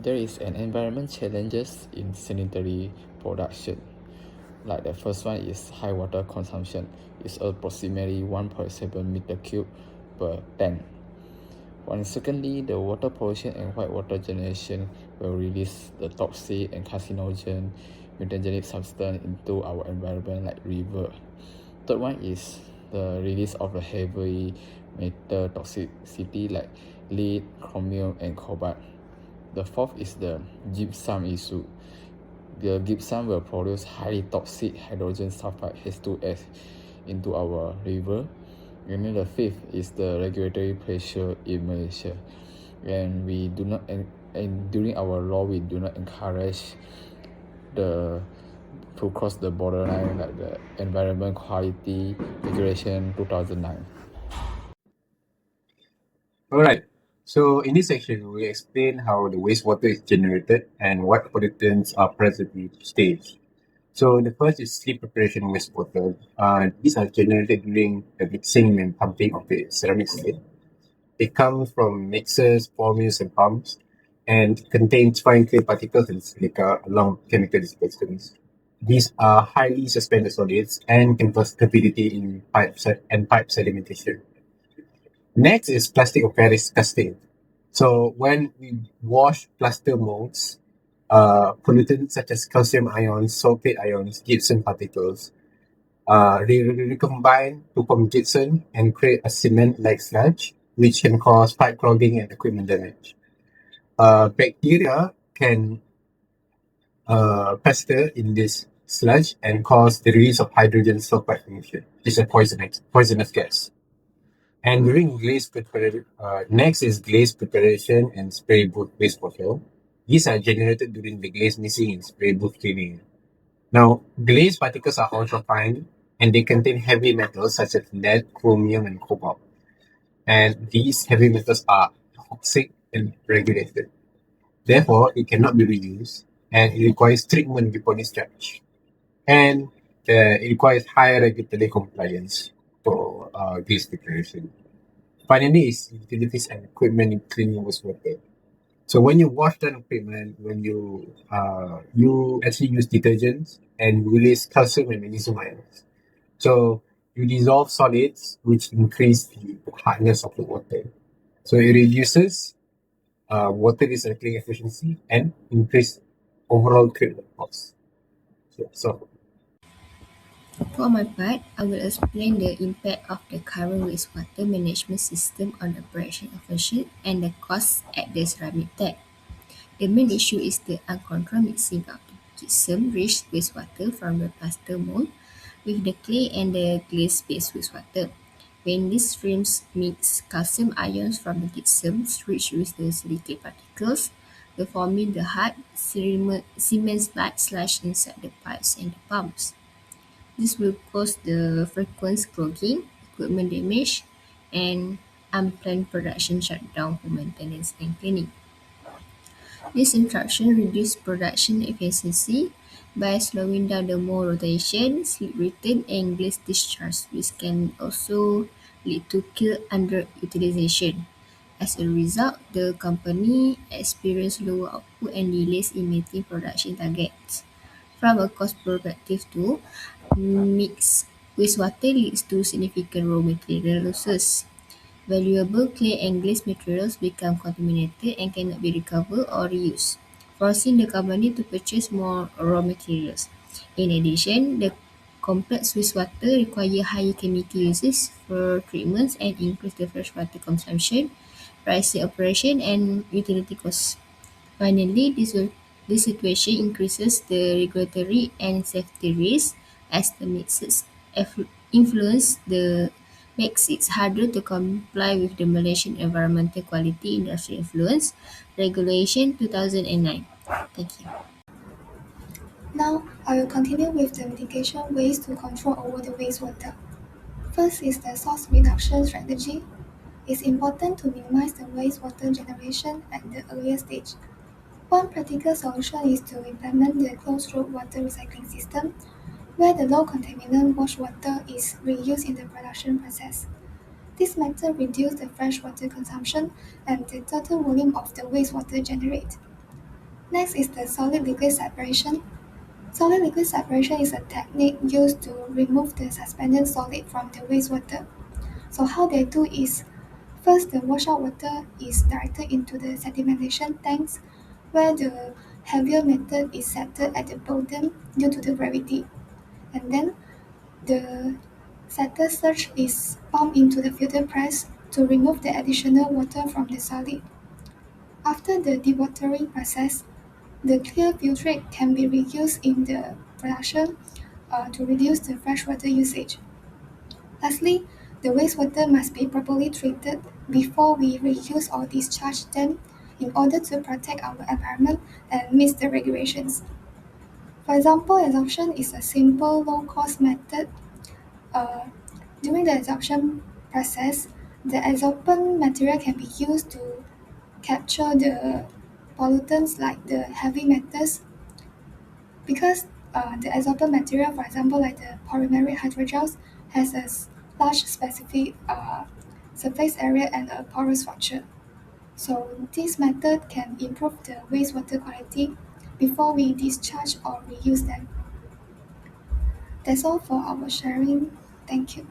There is an environment challenges in sanitary production. Like the first one is high water consumption. It's approximately 1.7 meter cube per tank. And secondly, the water pollution and white water generation will release the toxic and carcinogen mutagenic substance into our environment like river. Third one is the release of the heavy metal toxicity like lead, chromium, and cobalt. The fourth is the gypsum issue. The gypsum will produce highly toxic hydrogen sulfide H2S into our river. And then the fifth is the regulatory pressure in Malaysia. And we do not and during our law we do not encourage the to cross the borderline like the Environment Quality Regulation 2009. Alright, so in this section, we explain how the wastewater is generated and what pollutants are present in each stage. So the first is sleep preparation wastewater. These are generated during the mixing and pumping of the ceramic slate. It comes from mixers, formers, and pumps, and contains fine clay particles and silica along with chemical dispersants. These are highly suspended solids and can cause turbidity in pipes and pipe sedimentation. Next is plastic or Paris testing. So when we wash plaster molds, pollutants such as calcium ions, sulfate ions, gypsum particles, recombine to form gypsum and create a cement-like sludge, which can cause pipe clogging and equipment damage. Bacteria can fester in this sludge and cause the release of hydrogen sulfide emission, which is a poisonous gas. And during glaze preparation, next is glaze preparation and spray booth wastewater. These are generated during the glaze mixing and spray booth cleaning. Now, glaze particles are ultra fine and they contain heavy metals such as lead, chromium, and cobalt. And these heavy metals are toxic and regulated. Therefore, it cannot be reused and it requires treatment before discharge. And it requires high regulatory compliance for glaze preparation. Finally, is utilities and equipment in cleaning wastewater. So when you wash down equipment, when you actually use detergents and release calcium and magnesium ions. So you dissolve solids, which increase the hardness of the water. So it reduces water recycling efficiency and increase overall treatment costs. So For my part, I will explain the impact of the current wastewater management system on the operation efficiency and the costs at the ceramic tap. The main issue is the uncontrolled mixing of the gypsum-rich wastewater from the plaster mold with the clay and the glaze-based wastewater. When these streams mix calcium ions from the gypsum rich with the silicate particles, they forming the hard cement-like sludge inside the pipes and the pumps. This will cause the frequent clogging, equipment damage, and unplanned production shutdown for maintenance and cleaning. This interruption reduces production efficiency by slowing down the mold rotation, slip return, and glaze discharge, which can also lead to kiln underutilization. As a result, the company experienced lower output and delays in meeting production targets. From a cost perspective too, mixed wastewater leads to significant raw material losses. Valuable clay and glaze materials become contaminated and cannot be recovered or reused, forcing the company to purchase more raw materials. In addition, the complex wastewater require higher chemical uses for treatments and increase the freshwater consumption, rising operation and utility costs. Finally, this situation increases the regulatory and safety risks as the mixes influence the makes it harder to comply with the Malaysian Environmental Quality Industry Influence Regulation 2009. Thank you. Now, I will continue with the mitigation ways to control over the wastewater. First is the source reduction strategy. It's important to minimize the wastewater generation at the earlier stage. One practical solution is to implement the closed-loop water recycling system, where the low-contaminant wastewater is reused in the production process. This method reduces the freshwater consumption and the total volume of the wastewater generated. Next is the solid-liquid separation. Solid-liquid separation is a technique used to remove the suspended solid from the wastewater. So how they do is, first the washout water is directed into the sedimentation tanks where the heavier metal is settled at the bottom due to the gravity. And then the settled surge is pumped into the filter press to remove the additional water from the solid. After the dewatering process, the clear filtrate can be reused in the production to reduce the freshwater usage. Lastly, the wastewater must be properly treated before we reuse or discharge them in order to protect our environment and meet the regulations. For example, adsorption is a simple, low-cost method. Uh, During the adsorption process, the adsorbent material can be used to capture the pollutants like the heavy metals because the adsorbent material, for example, like the polymeric hydrogels, has a large specific surface area and a porous structure. So this method can improve the wastewater quality before we discharge or reuse them. That's all for our sharing. Thank you.